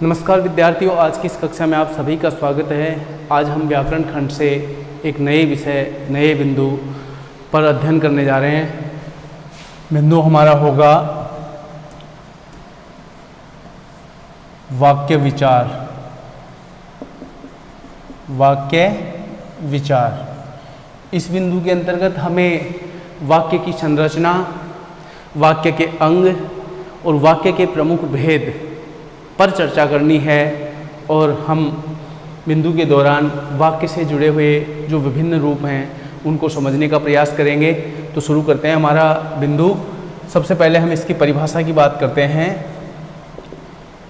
नमस्कार विद्यार्थियों, आज की इस कक्षा में आप सभी का स्वागत है। आज हम व्याकरण खंड से एक नए विषय, नए बिंदु पर अध्ययन करने जा रहे हैं। बिंदु हमारा होगा वाक्य विचार। वाक्य विचार, इस बिंदु के अंतर्गत हमें वाक्य की संरचना, वाक्य के अंग और वाक्य के प्रमुख भेद पर चर्चा करनी है और हम बिंदु के दौरान वाक्य से जुड़े हुए जो विभिन्न रूप हैं उनको समझने का प्रयास करेंगे। तो शुरू करते हैं हमारा बिंदु। सबसे पहले हम इसकी परिभाषा की बात करते हैं।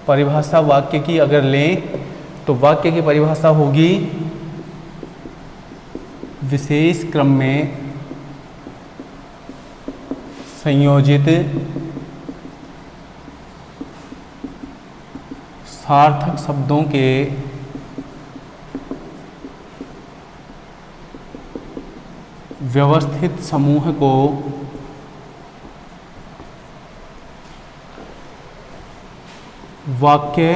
परिभाषा वाक्य की अगर लें तो वाक्य की परिभाषा होगी विशेष क्रम में संयोजित सार्थक शब्दों के व्यवस्थित समूह को वाक्य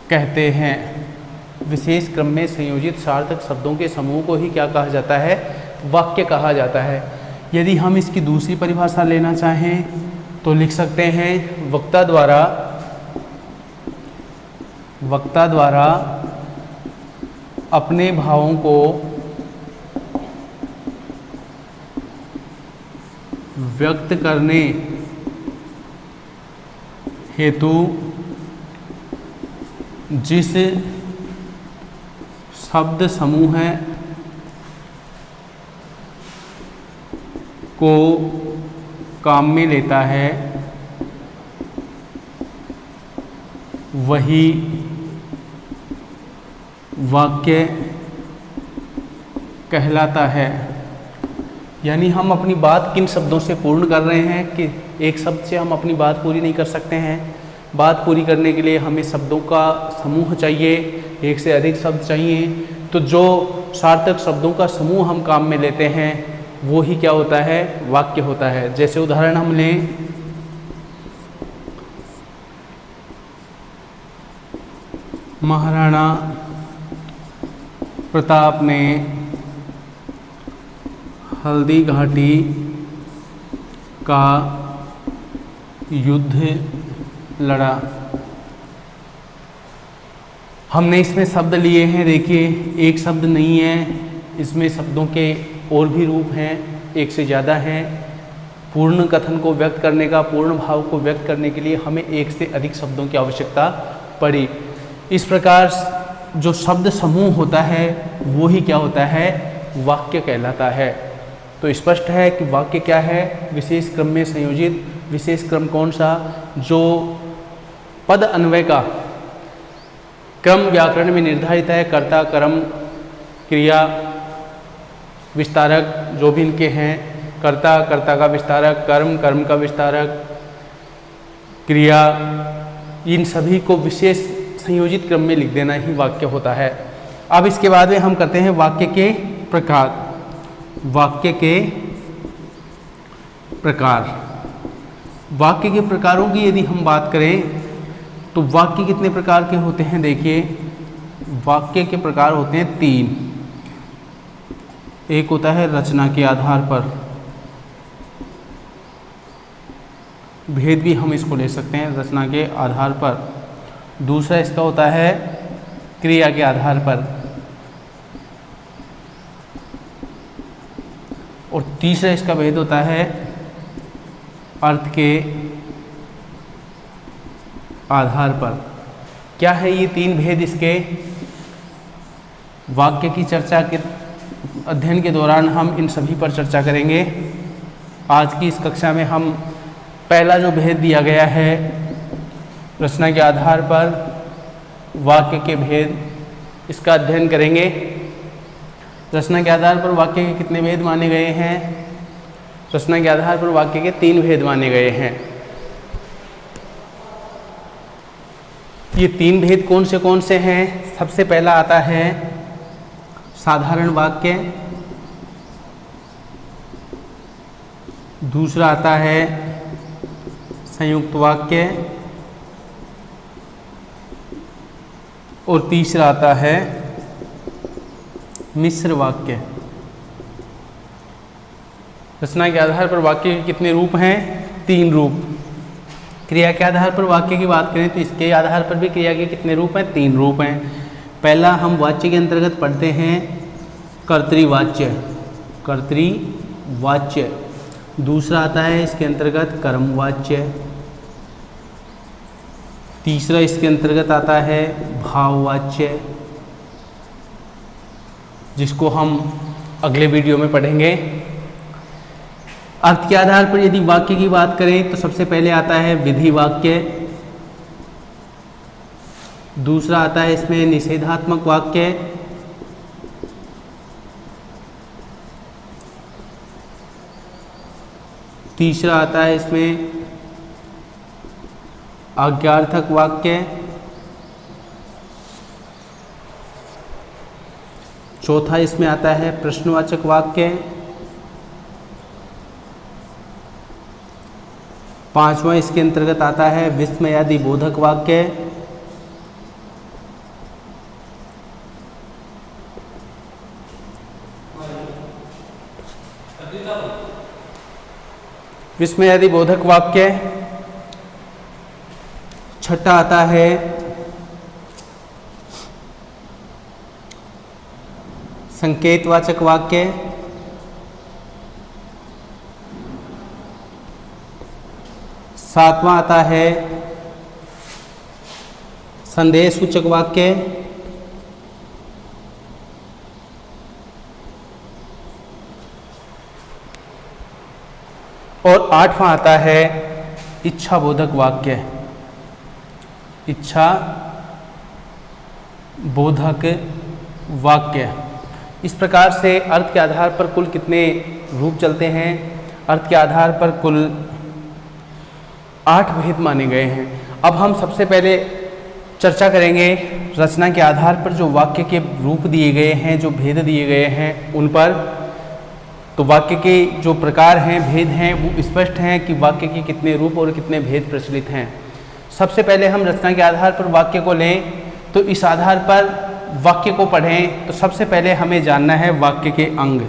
कहते हैं। विशेष क्रम में संयोजित सार्थक शब्दों के समूह को ही क्या कहा जाता है? वाक्य कहा जाता है। यदि हम इसकी दूसरी परिभाषा लेना चाहें तो लिख सकते हैं वक्ता द्वारा अपने भावों को व्यक्त करने हेतु जिस शब्द समूह को काम में लेता है वही वाक्य कहलाता है। यानी हम अपनी बात किन शब्दों से पूर्ण कर रहे हैं कि एक शब्द से हम अपनी बात पूरी नहीं कर सकते हैं। बात पूरी करने के लिए हमें शब्दों का समूह चाहिए, एक से अधिक शब्द चाहिए। तो जो सार्थक शब्दों का समूह हम काम में लेते हैं वो ही क्या होता है? वाक्य होता है। जैसे उदाहरण हम लें, महाराणा प्रताप ने हल्दी घाटी का युद्ध लड़ा। हमने इसमें शब्द लिए हैं, देखिए एक शब्द नहीं है, इसमें शब्दों के और भी रूप हैं, एक से ज़्यादा हैं। पूर्ण कथन को व्यक्त करने का, पूर्ण भाव को व्यक्त करने के लिए हमें एक से अधिक शब्दों की आवश्यकता पड़ी। इस प्रकार जो शब्द समूह होता है वो ही क्या होता है? वाक्य कहलाता है। तो स्पष्ट है कि वाक्य क्या है? विशेष क्रम में संयोजित। विशेष क्रम कौन सा? जो पद अन्वय का क्रम व्याकरण में निर्धारित है। कर्ता, कर्म, क्रिया, विस्तारक जो भी इनके हैं, कर्ता, कर्ता का विस्तारक, कर्म, कर्म का विस्तारक, क्रिया, इन सभी को विशेष संयोजित क्रम में लिख देना ही वाक्य होता है। अब इसके बाद में हम करते हैं वाक्य के प्रकार। वाक्य के प्रकार, वाक्य के प्रकारों की यदि हम बात करें तो वाक्य कितने प्रकार के होते हैं? देखिए वाक्य के प्रकार होते हैं 3। एक होता है रचना के आधार पर, भेद भी हम इसको ले सकते हैं रचना के आधार पर। दूसरा इसका होता है क्रिया के आधार पर, और तीसरा इसका भेद होता है अर्थ के आधार पर। क्या है ये 3 भेद इसके? वाक्य की चर्चा के अध्ययन के दौरान हम इन सभी पर चर्चा करेंगे। आज की इस कक्षा में हम पहला जो भेद दिया गया है रचना के आधार पर वाक्य के भेद, इसका अध्ययन करेंगे। रचना के आधार पर वाक्य के कितने भेद माने गए हैं? रचना के आधार पर वाक्य के 3 भेद माने गए हैं। ये 3 भेद कौन से हैं? सबसे पहला आता है साधारण वाक्य, दूसरा आता है संयुक्त वाक्य और तीसरा आता है मिश्र वाक्य। रचना के आधार पर वाक्य के कितने रूप हैं? 3 रूप। क्रिया के आधार पर वाक्य की बात करें तो इसके आधार पर भी क्रिया के कितने रूप हैं? 3 रूप हैं। पहला हम वाच्य के अंतर्गत पढ़ते हैं कर्तृवाच्य, कर्तृवाच्य। दूसरा आता है इसके अंतर्गत कर्मवाच्य। तीसरा इसके अंतर्गत आता है भाववाच्य, जिसको हम अगले वीडियो में पढ़ेंगे। अर्थ के आधार पर यदि वाक्य की बात करें तो सबसे पहले आता है विधि वाक्य, दूसरा आता है इसमें निषेधात्मक वाक्य, तीसरा आता है इसमें आज्ञार्थक वाक्य, चौथा इसमें आता है प्रश्नवाचक वाक्य, पांचवा इसके अंतर्गत आता है विस्मयादि बोधक वाक्य, विस्मयादि बोधक वाक्य। छठा आता है संकेतवाचक वाक्य, सातवां आता है संदेशसूचक वाक्य, और आठवां आता है इच्छाबोधक वाक्य, इच्छा बोधक वाक्य। इस प्रकार से अर्थ के आधार पर कुल कितने रूप चलते हैं? अर्थ के आधार पर कुल 8 भेद माने गए हैं। अब हम सबसे पहले चर्चा करेंगे रचना के आधार पर जो वाक्य के रूप दिए गए हैं, जो भेद दिए गए हैं उन पर। तो वाक्य के जो प्रकार हैं, भेद हैं, वो स्पष्ट हैं कि वाक्य के कितने रूप और कितने भेद प्रचलित हैं। सबसे पहले हम रचना के आधार पर वाक्य को लें, तो इस आधार पर वाक्य को पढ़ें तो सबसे पहले हमें जानना है वाक्य के अंग।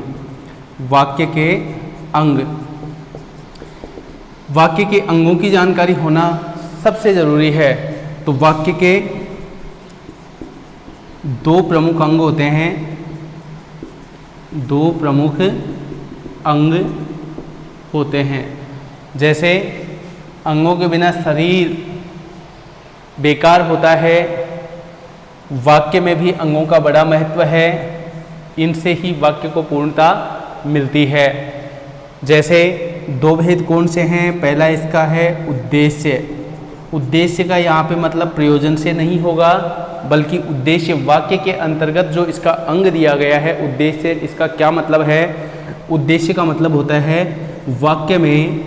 वाक्य के अंग, वाक्य के अंगों की जानकारी होना सबसे ज़रूरी है। तो वाक्य के 2 प्रमुख अंग होते हैं, 2 प्रमुख अंग होते हैं। जैसे अंगों के बिना शरीर बेकार होता है, वाक्य में भी अंगों का बड़ा महत्व है। इनसे ही वाक्य को पूर्णता मिलती है। जैसे 2 भेद कौन से हैं? पहला इसका है उद्देश्य। उद्देश्य का यहाँ पे मतलब प्रयोजन से नहीं होगा, बल्कि उद्देश्य वाक्य के अंतर्गत जो इसका अंग दिया गया है उद्देश्य, इसका क्या मतलब है? उद्देश्य का मतलब होता है वाक्य में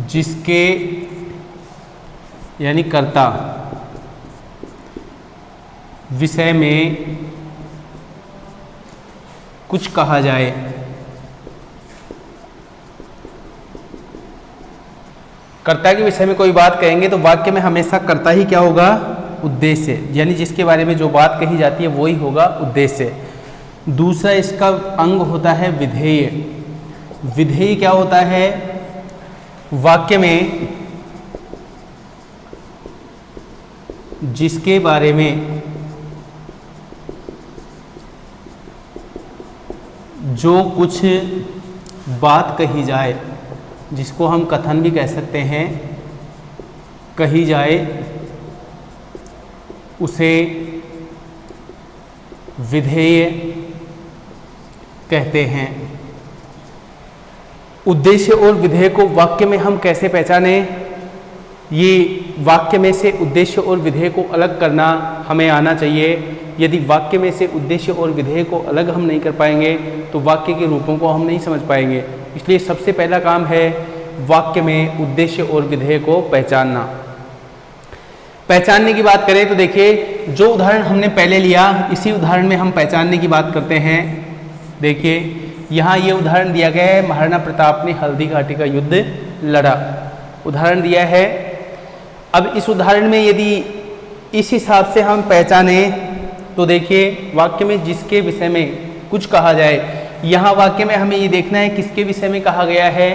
जिसके यानी कर्ता विषय में कुछ कहा जाए। कर्ता के विषय में कोई बात कहेंगे तो वाक्य में हमेशा कर्ता ही क्या होगा? उद्देश्य, यानी जिसके बारे में जो बात कही जाती है वही होगा उद्देश्य। दूसरा इसका अंग होता है विधेय। विधेय क्या होता है? वाक्य में जिसके बारे में जो कुछ बात कही जाए, जिसको हम कथन भी कह सकते हैं, कही जाए, उसे विधेय कहते हैं। उद्देश्य और विधेय को वाक्य में हम कैसे पहचाने? ये वाक्य में से उद्देश्य और विधेय को अलग करना हमें आना चाहिए। यदि वाक्य में से उद्देश्य और विधेय को अलग हम नहीं कर पाएंगे तो वाक्य के रूपों को हम नहीं समझ पाएंगे। इसलिए सबसे पहला काम है वाक्य में उद्देश्य और विधेय को पहचानना। पहचानने की बात करें तो देखिए, जो उदाहरण हमने पहले लिया, इसी उदाहरण में हम पहचानने की बात करते हैं। देखिए यहाँ ये उदाहरण दिया गया है, महाराणा प्रताप ने हल्दी घाटी का युद्ध लड़ा, उदाहरण दिया है। अब इस उदाहरण में यदि इस हिसाब से हम पहचाने तो देखिए वाक्य में जिसके विषय में कुछ कहा जाए, यहाँ वाक्य में हमें ये देखना है किसके विषय में कहा गया है,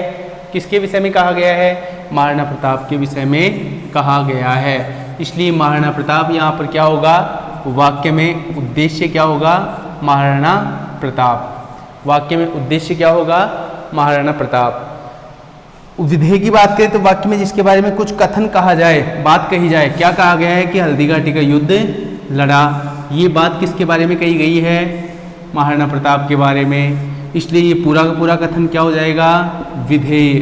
किसके विषय में कहा गया है, महाराणा प्रताप के विषय में कहा गया है। इसलिए महाराणा प्रताप यहाँ पर क्या होगा, वाक्य में उद्देश्य क्या होगा, महाराणा प्रताप। वाक्य में उद्देश्य क्या होगा, महाराणा प्रताप। विधेय की बात करें तो वाक्य में जिसके बारे में कुछ कथन कहा जाए, बात कही जाए, क्या कहा गया है कि हल्दीघाटी का युद्ध लड़ा, ये बात किसके बारे में कही गई है, महाराणा प्रताप के बारे में। इसलिए ये पूरा का पूरा कथन क्या हो जाएगा, विधेय।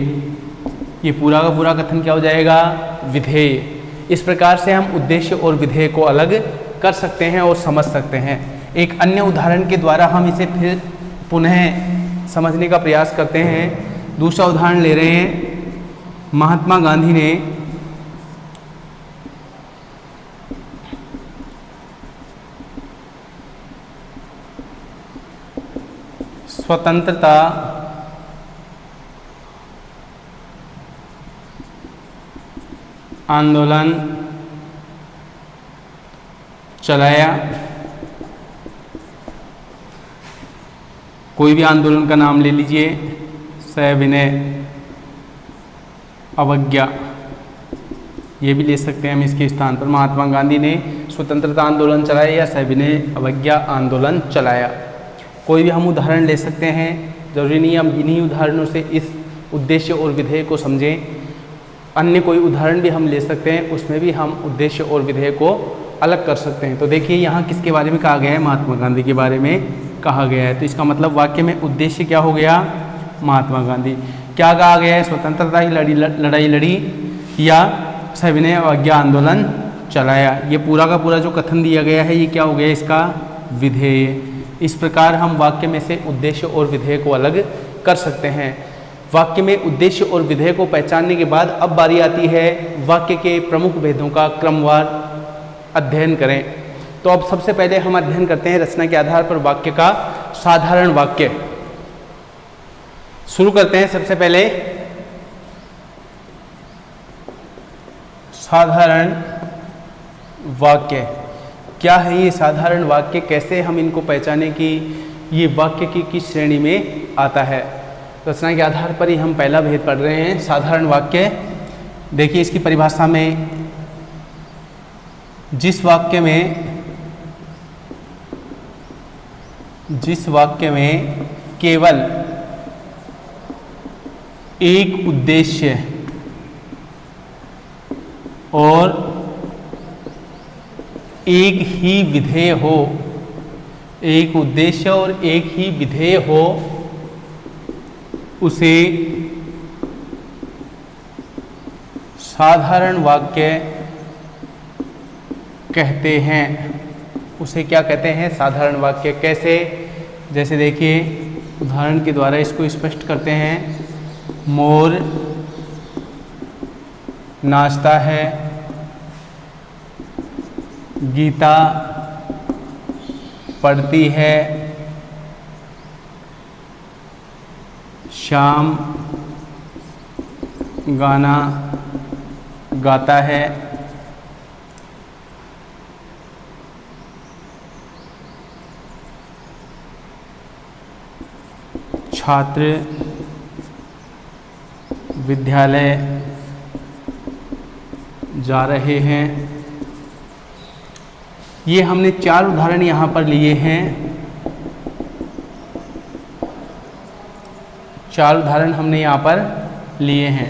ये पूरा का पूरा कथन क्या हो जाएगा, विधेय। इस प्रकार से हम उद्देश्य और विधेय को अलग कर सकते हैं और समझ सकते हैं। एक अन्य उदाहरण के द्वारा हम इसे फिर पुनः समझने का प्रयास करते हैं। दूसरा उदाहरण ले रहे हैं, महात्मा गांधी ने स्वतंत्रता आंदोलन चलाया। कोई भी आंदोलन का नाम ले लीजिए, सविनय अवज्ञा, ये भी ले सकते हैं हम इसके स्थान पर। महात्मा गांधी ने स्वतंत्रता आंदोलन चलाया या सविनय अवज्ञा आंदोलन चलाया। कोई भी हम उदाहरण ले सकते हैं, जरूरी नहीं हम इन्हीं उदाहरणों से इस उद्देश्य और विधेय को समझें। अन्य कोई उदाहरण भी हम ले सकते हैं, उसमें भी हम उद्देश्य और विधेय को अलग कर सकते हैं। तो देखिए यहाँ किसके बारे में कहा गया है, महात्मा गांधी के बारे में कहा गया है। तो इसका मतलब वाक्य में उद्देश्य क्या हो गया, महात्मा गांधी। क्या कहा गया है, स्वतंत्रता की लड़ाई लड़ी या सविनय अवज्ञा आंदोलन चलाया। ये पूरा का पूरा जो कथन दिया गया है ये क्या हो गया, इसका विधेय। इस प्रकार हम वाक्य में से उद्देश्य और विधेय को अलग कर सकते हैं। वाक्य में उद्देश्य और विधेय को पहचानने के बाद अब बारी आती है वाक्य के प्रमुख भेदों का क्रमवार अध्ययन करें। तो अब सबसे पहले हम अध्ययन करते हैं रचना के आधार पर वाक्य का साधारण वाक्य। शुरू करते हैं सबसे पहले साधारण वाक्य। क्या है ये साधारण वाक्य, कैसे हम इनको पहचाने कि ये वाक्य की किस श्रेणी में आता है। रचना के आधार पर ही हम पहला भेद पढ़ रहे हैं, साधारण वाक्य। देखिए इसकी परिभाषा में, जिस वाक्य में केवल एक उद्देश्य और एक ही विधेय हो, एक उद्देश्य और एक ही विधेय हो, उसे साधारण वाक्य कहते हैं। उसे क्या कहते हैं, साधारण वाक्य। कैसे, जैसे देखिए उदाहरण के द्वारा इसको स्पष्ट करते हैं। मोर नाचता है, गीता पढ़ती है, श्याम गाना गाता है। छात्र विद्यालय जा रहे हैं। ये हमने 4 उदाहरण यहाँ पर लिए हैं। 4 उदाहरण हमने यहाँ पर लिए हैं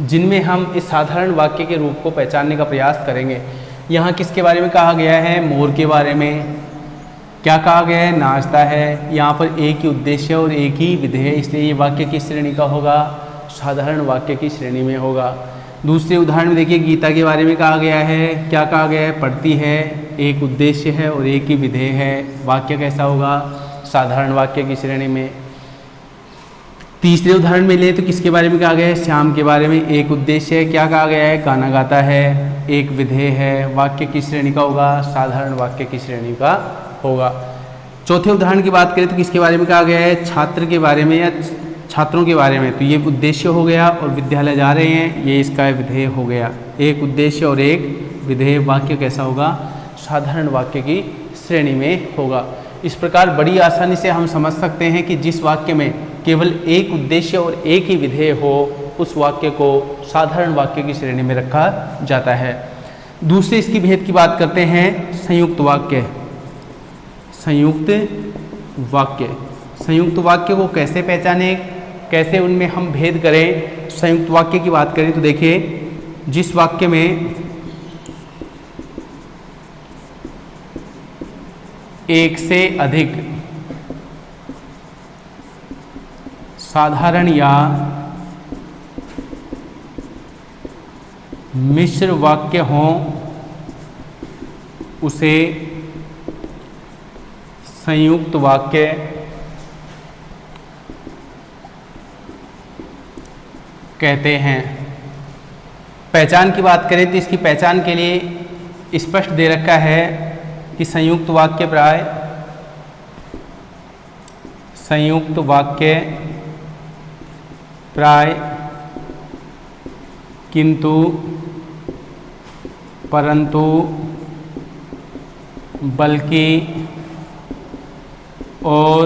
जिनमें हम इस साधारण वाक्य के रूप को पहचानने का प्रयास करेंगे। यहाँ किसके बारे में कहा गया है, मोर के बारे में। क्या कहा गया है, नाचता है। यहाँ पर एक ही उद्देश्य और एक ही विधेय, इसलिए ये वाक्य किस श्रेणी का होगा, साधारण वाक्य की श्रेणी में होगा। दूसरे उदाहरण में देखिए गीता के बारे में कहा गया है। क्या कहा गया है, पढ़ती है, एक उद्देश्य है और एक ही विधेय है। वाक्य कैसा होगा, साधारण वाक्य की श्रेणी में। तीसरे उदाहरण में ले तो किसके बारे में कहा गया है, श्याम के बारे में। एक उद्देश्य है, क्या कहा गया है, गाना गाता है, एक विधेय है। वाक्य किस श्रेणी का होगा, साधारण वाक्य की श्रेणी का होगा। चौथे उदाहरण की बात करें तो किसके बारे में कहा गया है, छात्र के बारे में या छात्रों के बारे में। तो ये उद्देश्य हो गया और विद्यालय जा रहे हैं, ये इसका विधेय हो गया। एक उद्देश्य और एक विधेय वाक्य कैसा होगा? साधारण वाक्य की श्रेणी में होगा। इस प्रकार बड़ी आसानी से हम समझ सकते हैं कि जिस वाक्य में केवल एक उद्देश्य और एक ही विधेय हो, उस वाक्य को साधारण वाक्य की श्रेणी में रखा जाता है। दूसरे इसकी भेद की बात करते हैं, संयुक्त वाक्य। संयुक्त वाक्य, संयुक्त वाक्य को कैसे पहचाने, कैसे उनमें हम भेद करें? संयुक्त वाक्य की बात करें तो देखिए, जिस वाक्य में एक से अधिक साधारण या मिश्र वाक्य हों, उसे संयुक्त वाक्य कहते हैं। पहचान की बात करें तो इसकी पहचान के लिए स्पष्ट दे रखा है कि संयुक्त वाक्य प्राय किंतु परंतु बल्कि और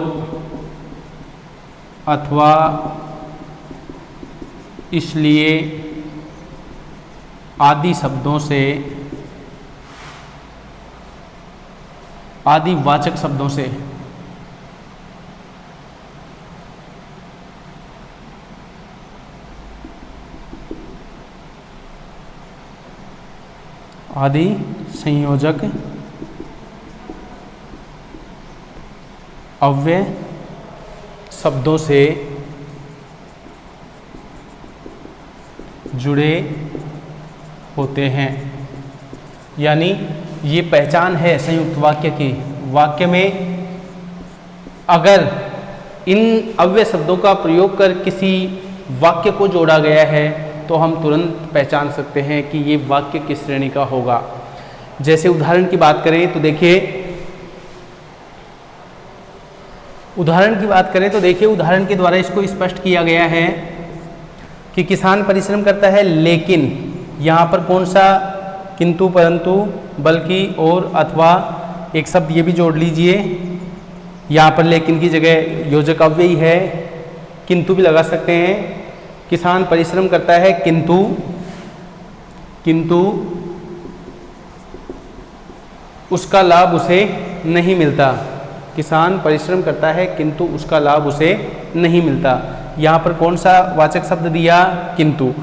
अथवा इसलिए आदि शब्दों से, आदि वाचक शब्दों से आदि संयोजक अव्यय शब्दों से जुड़े होते हैं। यानी ये पहचान है संयुक्त वाक्य की। वाक्य में अगर इन अव्यय शब्दों का प्रयोग कर किसी वाक्य को जोड़ा गया है तो हम तुरंत पहचान सकते हैं कि ये वाक्य किस श्रेणी का होगा। जैसे उदाहरण की बात करें तो देखिए, उदाहरण के द्वारा इसको स्पष्ट किया गया है कि किसान परिश्रम करता है, लेकिन यहाँ पर कौन सा? किंतु, परंतु, बल्कि और अथवा एक शब्द ये भी जोड़ लीजिए। यहाँ पर लेकिन की जगह योजक अव्ययी है, किंतु भी लगा सकते हैं। किसान परिश्रम करता है किंतु उसका लाभ उसे नहीं मिलता। किसान परिश्रम करता है किंतु उसका लाभ उसे नहीं मिलता। यहाँ पर कौन सा वाचक शब्द दिया? किंतु।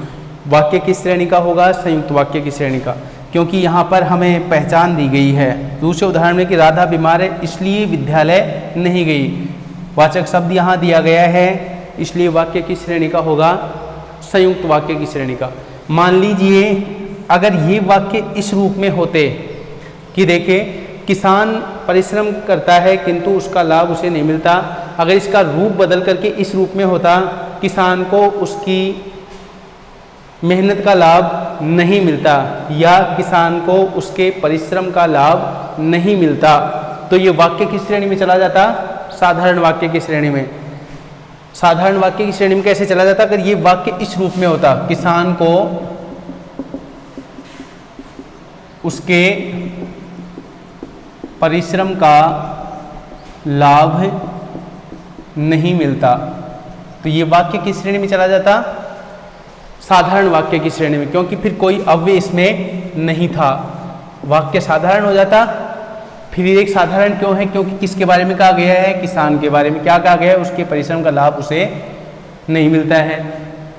वाक्य किस श्रेणी का होगा? संयुक्त वाक्य की श्रेणी का, क्योंकि यहाँ पर हमें पहचान दी गई है। दूसरे उदाहरण में कि राधा बीमार है इसलिए विद्यालय नहीं गई, वाचक शब्द यहाँ दिया गया है, इसलिए वाक्य की श्रेणी का होगा? संयुक्त वाक्य की श्रेणी का। मान लीजिए अगर ये वाक्य इस रूप में होते कि देखिए, किसान परिश्रम करता है किंतु उसका लाभ उसे नहीं मिलता, अगर इसका रूप बदल करके इस रूप में होता, किसान को उसकी मेहनत का लाभ नहीं मिलता या किसान को उसके परिश्रम का लाभ नहीं मिलता, तो ये वाक्य किस श्रेणी में चला जाता? साधारण वाक्य की श्रेणी में। साधारण वाक्य की श्रेणी में कैसे चला जाता? अगर ये वाक्य इस रूप में होता, किसान को उसके परिश्रम का लाभ नहीं मिलता, तो ये वाक्य किस श्रेणी में चला जाता? साधारण वाक्य की श्रेणी में, क्योंकि फिर कोई अव्यय इसमें नहीं था, वाक्य साधारण हो जाता। फिर एक साधारण क्यों है? क्योंकि किसके बारे में कहा गया है? किसान के बारे में। क्या कहा गया है? उसके परिश्रम का लाभ उसे नहीं मिलता है।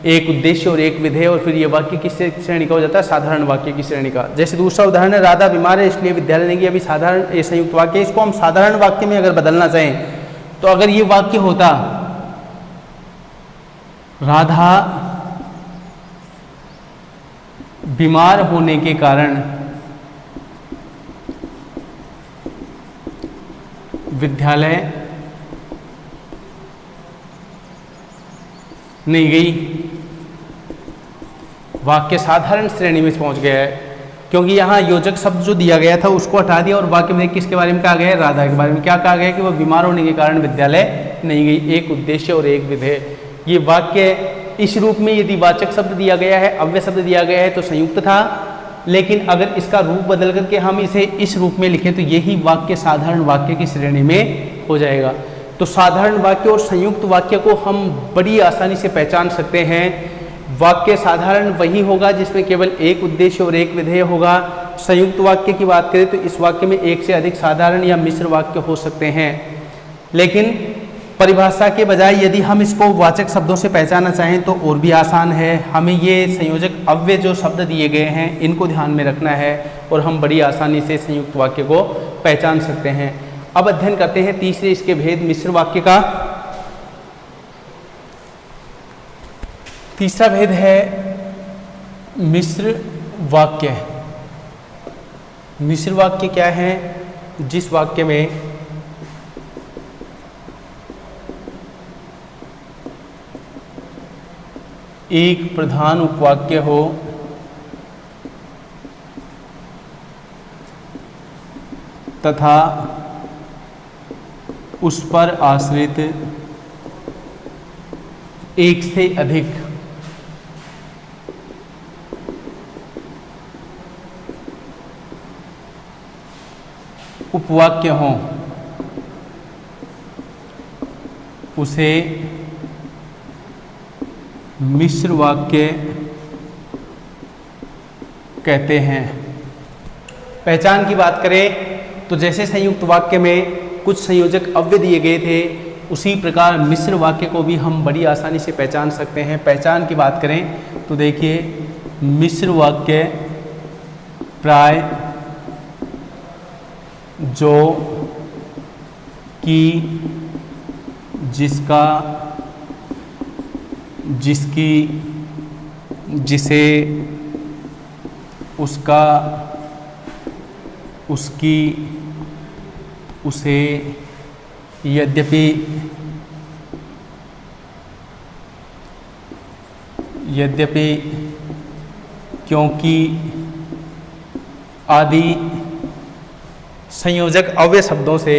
एक उद्देश्य और एक विधेय, और फिर ये वाक्य किस श्रेणी का हो जाता है? साधारण वाक्य की श्रेणी का। जैसे दूसरा उदाहरण है, राधा बीमार है इसलिए विद्यालय नहीं गई, अभी साधारण ये संयुक्त वाक्य, इसको हम साधारण वाक्य में अगर बदलना चाहें तो अगर ये वाक्य होता, राधा बीमार होने के कारण विद्यालय नहीं गई, वाक्य साधारण श्रेणी में पहुंच गया है, क्योंकि यहाँ योजक शब्द जो दिया गया था उसको हटा दिया और वाक्य में किसके बारे में कहा गया है? राधा के बारे में। क्या कहा गया कि वह बीमार होने के कारण विद्यालय नहीं गई, एक उद्देश्य और एक विधेय। ये वाक्य इस रूप में यदि वाचक शब्द दिया गया है, अव्यय शब्द दिया गया है तो संयुक्त था, लेकिन अगर इसका रूप बदल करके हम इसे इस रूप में लिखें तो यही वाक्य साधारण वाक्य की श्रेणी में हो जाएगा। तो साधारण वाक्य और संयुक्त वाक्य को हम बड़ी आसानी से पहचान सकते हैं। वाक्य साधारण वही होगा जिसमें केवल एक उद्देश्य और एक विधेय होगा। संयुक्त वाक्य की बात करें तो इस वाक्य में एक से अधिक साधारण या मिश्र वाक्य हो सकते हैं। लेकिन परिभाषा के बजाय यदि हम इसको वाचक शब्दों से पहचानना चाहें तो और भी आसान है। हमें ये संयोजक अव्यय जो शब्द दिए गए हैं इनको ध्यान में रखना है और हम बड़ी आसानी से संयुक्त वाक्य को पहचान सकते हैं। अब अध्ययन करते हैं तीसरे इसके भेद मिश्र वाक्य का। तीसरा भेद है मिश्र वाक्य। मिश्र वाक्य क्या है? जिस वाक्य में एक प्रधान उपवाक्य हो तथा उस पर आश्रित एक से अधिक उपवाक्य हों, उसे मिश्र वाक्य कहते हैं। पहचान की बात करें तो जैसे संयुक्त वाक्य में कुछ संयोजक अव्यय दिए गए थे, उसी प्रकार मिश्र वाक्य को भी हम बड़ी आसानी से पहचान सकते हैं। पहचान की बात करें तो देखिए, मिश्र वाक्य प्राय जो कि जिसका जिसकी जिसे उसका उसकी उसे यद्यपि क्योंकि आदि संयोजक अव्यय शब्दों से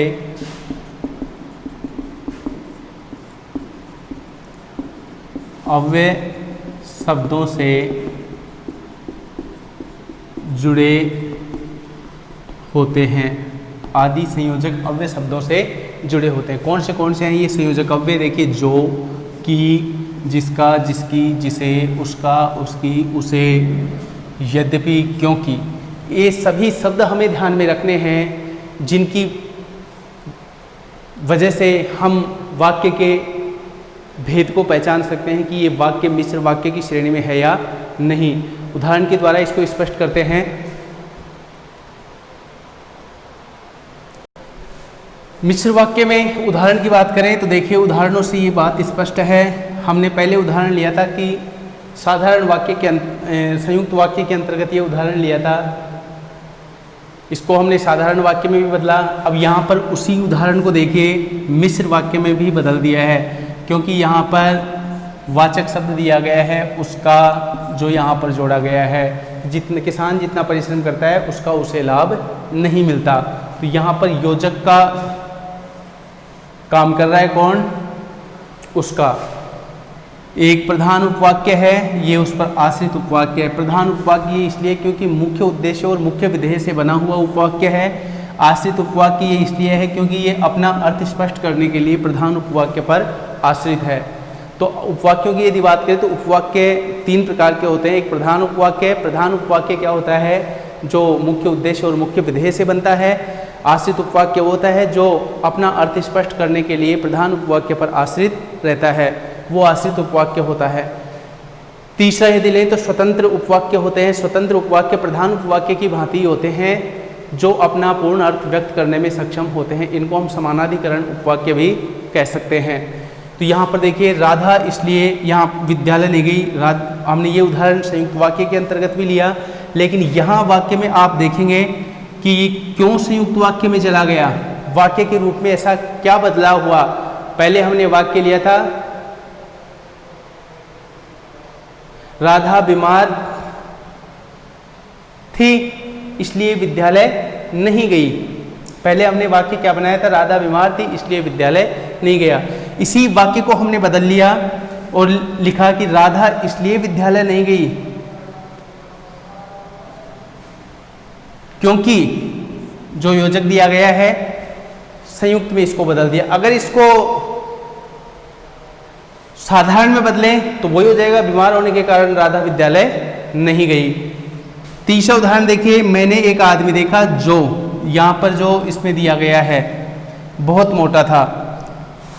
जुड़े होते हैं। आदि संयोजक अव्यय शब्दों से जुड़े होते हैं। कौन से हैं ये संयोजक अव्यय? देखिए, जो, कि, जिसका, जिसकी, जिसे, उसका, उसकी, उसे, यद्यपि, क्योंकि, ये सभी शब्द हमें ध्यान में रखने हैं, जिनकी वजह से हम वाक्य के भेद को पहचान सकते हैं कि ये वाक्य मिश्र वाक्य की श्रेणी में है या नहीं। उदाहरण के द्वारा इसको स्पष्ट करते हैं। मिश्र वाक्य में उदाहरण की बात करें तो देखिए, उदाहरणों से ये बात स्पष्ट है। हमने पहले उदाहरण लिया था कि साधारण वाक्य के संयुक्त वाक्य के अंतर्गत ये उदाहरण लिया था, इसको हमने साधारण वाक्य में भी बदला। अब यहाँ पर उसी उदाहरण को देखिए, मिश्र वाक्य में भी बदल दिया है, क्योंकि यहाँ पर वाचक शब्द दिया गया है, उसका जो यहाँ पर जोड़ा गया है। जितने किसान जितना परिश्रम करता है उसका उसे लाभ नहीं मिलता। तो यहाँ पर योजक का काम कर रहा है कौन? उसका। एक प्रधान उपवाक्य है, ये उस पर आश्रित उपवाक्य है। प्रधान उपवाक्य ये इसलिए क्योंकि मुख्य उद्देश्य और मुख्य विधेय से बना हुआ उपवाक्य है। आश्रित उपवाक्य ये इसलिए है क्योंकि ये अपना अर्थ स्पष्ट करने के लिए प्रधान उपवाक्य पर आश्रित है। तो उपवाक्यों की यदि बात करें तो उपवाक्य तीन प्रकार के होते हैं। एक प्रधान उपवाक्य। प्रधान उपवाक्य क्या होता है? जो मुख्य उद्देश्य और मुख्य विधेय से बनता है। आश्रित उपवाक्य वो होता है जो अपना अर्थ स्पष्ट करने के लिए प्रधान उपवाक्य पर आश्रित रहता है, वो आश्रित उपवाक्य होता है। तीसरा यदि लें तो स्वतंत्र उपवाक्य होते हैं। स्वतंत्र उपवाक्य प्रधान उपवाक्य की भांति होते हैं, जो अपना पूर्ण अर्थ व्यक्त करने में सक्षम होते हैं। इनको हम समानाधिकरण उपवाक्य भी कह सकते हैं। तो यहाँ पर देखिए, राधा इसलिए यहाँ विद्यालय ले गई। हमने ये उदाहरण संयुक्त वाक्य के अंतर्गत भी लिया, लेकिन यहाँ वाक्य में आप देखेंगे कि क्यों संयुक्त वाक्य में चला गया। वाक्य के रूप में ऐसा क्या बदलाव हुआ? पहले हमने वाक्य लिया था, राधा बीमार थी इसलिए विद्यालय नहीं गई। पहले हमने वाक्य क्या बनाया था? राधा बीमार थी इसलिए विद्यालय नहीं गया। इसी वाक्य को हमने बदल लिया और लिखा कि राधा इसलिए विद्यालय नहीं गई क्योंकि जो योजक दिया गया है संयुक्त में इसको बदल दिया। अगर इसको साधारण में बदलें तो वही हो जाएगा, बीमार होने के कारण राधा विद्यालय नहीं गई। तीसरा उदाहरण देखिए, मैंने एक आदमी देखा जो, यहाँ पर जो इसमें दिया गया है बहुत मोटा था।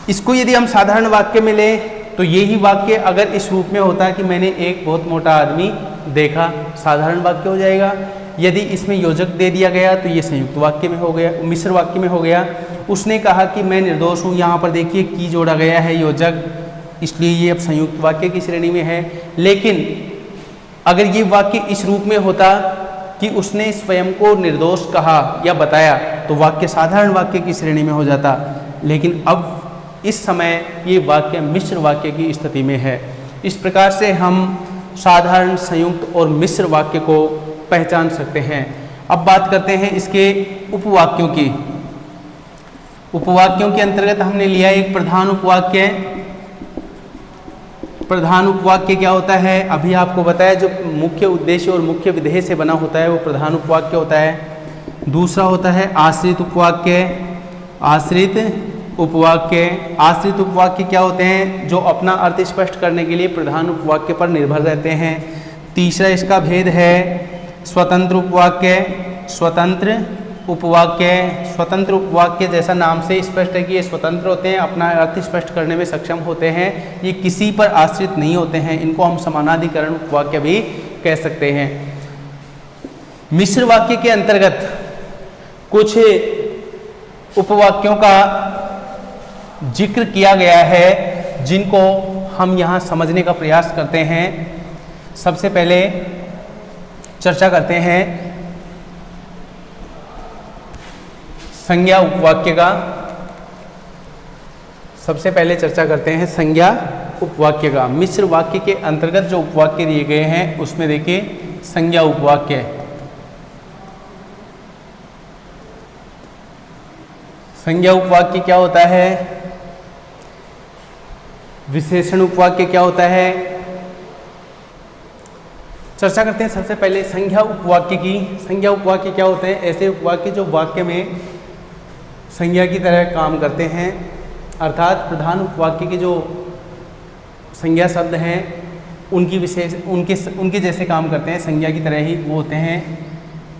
इसको यदि हम साधारण वाक्य में लें तो यही वाक्य अगर इस रूप में होता है कि मैंने एक बहुत मोटा आदमी देखा, साधारण वाक्य हो जाएगा। यदि इसमें योजक दे दिया गया तो ये संयुक्त वाक्य में हो गया, मिश्र वाक्य में हो गया। उसने कहा कि मैं निर्दोष हूँ, यहाँ पर देखिए की जोड़ा गया है योजक, इसलिए ये अब संयुक्त वाक्य की श्रेणी में है। लेकिन अगर ये वाक्य इस रूप में होता कि उसने स्वयं को निर्दोष कहा या बताया तो वाक्य साधारण वाक्य की श्रेणी में हो जाता। लेकिन अब इस समय ये वाक्य मिश्र वाक्य की स्थिति में है। इस प्रकार से हम साधारण, संयुक्त और मिश्र वाक्य को पहचान सकते हैं। अब बात करते हैं इसके उपवाक्यों की। उपवाक्यों के अंतर्गत हमने लिया एक प्रधान उपवाक्य। प्रधान उपवाक्य क्या होता है, अभी आपको बताया, जो मुख्य उद्देश्य और मुख्य विधेय से बना होता है वो प्रधान उपवाक्य होता है। दूसरा होता है आश्रित उपवाक्य। आश्रित उपवाक्य, आश्रित उपवाक्य क्या होते हैं, जो अपना अर्थ स्पष्ट करने के लिए प्रधान उपवाक्य पर निर्भर रहते हैं। तीसरा इसका भेद है स्वतंत्र उपवाक्य। स्वतंत्र उपवाक्य, स्वतंत्र उपवाक्य जैसा नाम से स्पष्ट है कि ये स्वतंत्र होते हैं, अपना अर्थ स्पष्ट करने में सक्षम होते हैं, ये किसी पर आश्रित नहीं होते हैं। इनको हम समानाधिकरण उपवाक्य भी कह सकते हैं। मिश्र वाक्य के अंतर्गत कुछ उपवाक्यों का जिक्र किया गया है जिनको हम यहाँ समझने का प्रयास करते हैं। सबसे पहले चर्चा करते हैं संज्ञा उपवाक्य का। सबसे पहले चर्चा करते हैं संज्ञा उपवाक्य का। मिश्र वाक्य के अंतर्गत जो उपवाक्य दिए गए हैं उसमें देखिए संज्ञा उपवाक्य। संज्ञा उपवाक्य क्या होता है, विशेषण उपवाक्य क्या होता है, चर्चा करते हैं। सबसे पहले संज्ञा उपवाक्य की। संज्ञा उपवाक्य क्या होते हैं, ऐसे उपवाक्य जो वाक्य में संज्ञा की तरह काम करते हैं, अर्थात प्रधान उपवाक्य के जो संज्ञा शब्द हैं उनकी विशेष उनके जैसे काम करते हैं, संज्ञा की तरह ही वो होते हैं।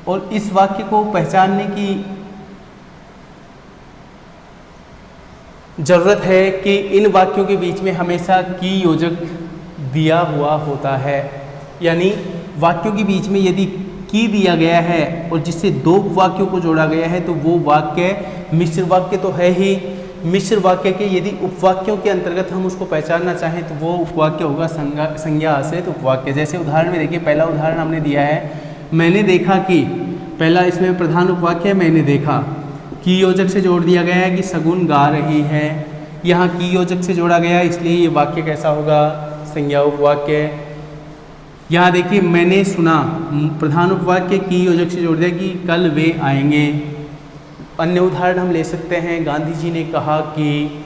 और इस वाक्य को पहचानने की ज़रूरत है कि इन वाक्यों के बीच में हमेशा की योजक दिया हुआ होता है। यानी वाक्यों के बीच में यदि की दिया गया है और जिससे दो वाक्यों को जोड़ा गया है तो वो वाक्य मिश्र वाक्य तो है ही। मिश्र वाक्य के यदि उपवाक्यों के अंतर्गत हम उसको पहचानना चाहें तो वो उपवाक्य होगा संज्ञा आश्रित उपवाक्य। जैसे उदाहरण में देखिए, पहला उदाहरण हमने दिया है, मैंने देखा कि, पहला इसमें प्रधान उपवाक्य है मैंने देखा, की योजक से जोड़ दिया गया है कि सगुन गा रही है। यहाँ की योजक से जोड़ा गया इसलिए ये वाक्य कैसा होगा, संज्ञा उपवाक्य। यहाँ देखिए मैंने सुना, प्रधान उपवाक्य की योजक से जोड़ दिया कि कल वे आएंगे। अन्य उदाहरण हम ले सकते हैं, गांधी जी ने कहा कि,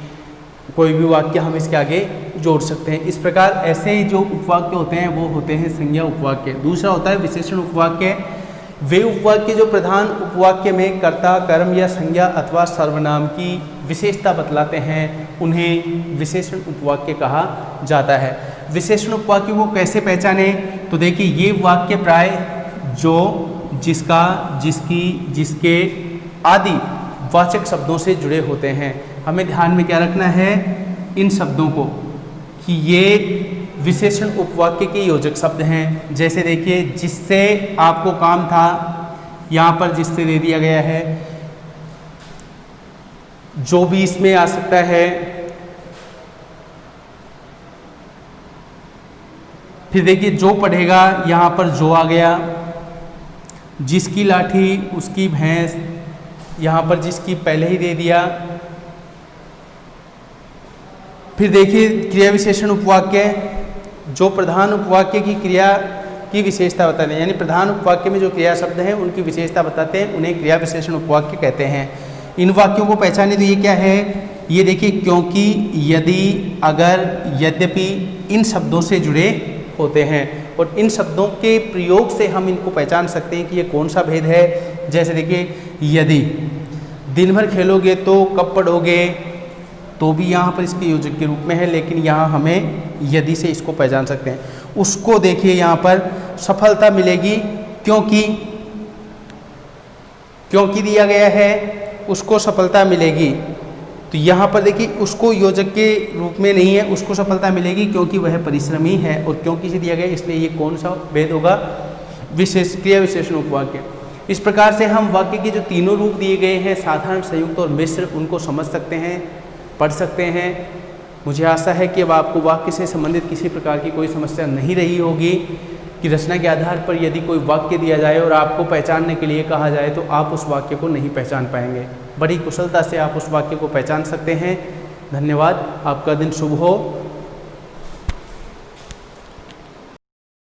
कोई भी वाक्य हम इसके आगे जोड़ सकते हैं। इस प्रकार ऐसे ही जो उपवाक्य होते हैं वो होते हैं संज्ञा उपवाक्य। दूसरा होता है विशेषण उपवाक्य। वे उपवाक्य जो प्रधान उपवाक्य में कर्ता, कर्म या संज्ञा अथवा सर्वनाम की विशेषता बतलाते हैं उन्हें विशेषण उपवाक्य कहा जाता है। विशेषण उपवाक्य को कैसे पहचाने, तो देखिए ये वाक्य प्राय जो, जिसका, जिसकी, जिसके आदि वाचक शब्दों से जुड़े होते हैं। हमें ध्यान में क्या रखना है इन शब्दों को कि ये विशेषण उपवाक्य के योजक शब्द हैं। जैसे देखिए जिससे आपको काम था, यहाँ पर जिससे दे दिया गया है, जो भी इसमें आ सकता है। फिर देखिए जो पढ़ेगा, यहाँ पर जो आ गया, जिसकी लाठी उसकी भैंस, यहाँ पर जिसकी पहले ही दे दिया। फिर देखिए क्रिया विशेषण उपवाक्य, जो प्रधान उपवाक्य की क्रिया की विशेषता बताते हैं, यानी प्रधान उपवाक्य में जो क्रिया शब्द हैं उनकी विशेषता बताते हैं, उन्हें क्रिया विशेषण उपवाक्य कहते हैं। इन वाक्यों को पहचाने तो ये क्या है, ये देखिए क्योंकि, यदि, अगर, यद्यपि इन शब्दों से जुड़े होते हैं और इन शब्दों के प्रयोग से हम इनको पहचान सकते हैं कि ये कौन सा भेद है, जैसे देखिए, यदि दिन भर खेलोगे तो कब पढ़ोगे, तो भी यहाँ पर इसके योजक के रूप में है, लेकिन यहाँ हमें यदि से इसको पहचान सकते हैं। उसको देखिए यहाँ पर सफलता मिलेगी, क्योंकि दिया गया है, उसको सफलता मिलेगी। तो यहाँ पर देखिए उसको योजक के रूप में नहीं है, उसको सफलता मिलेगी क्योंकि वह परिश्रमी है, और क्योंकि से दिया गया इसलिए ये कौन सा भेद होगा, विशेष क्रिया विशेषण उपवाक्य। इस प्रकार से हम वाक्य के जो तीनों रूप दिए गए हैं, साधारण, संयुक्त और मिश्र, उनको समझ सकते हैं, पढ़ सकते हैं। मुझे आशा है कि अब आपको वाक्य से संबंधित किसी प्रकार की कोई समस्या नहीं रही होगी कि रचना के आधार पर यदि कोई वाक्य दिया जाए और आपको पहचानने के लिए कहा जाए तो आप उस वाक्य को नहीं पहचान पाएंगे। बड़ी कुशलता से आप उस वाक्य को पहचान सकते हैं। धन्यवाद, आपका दिन शुभ हो।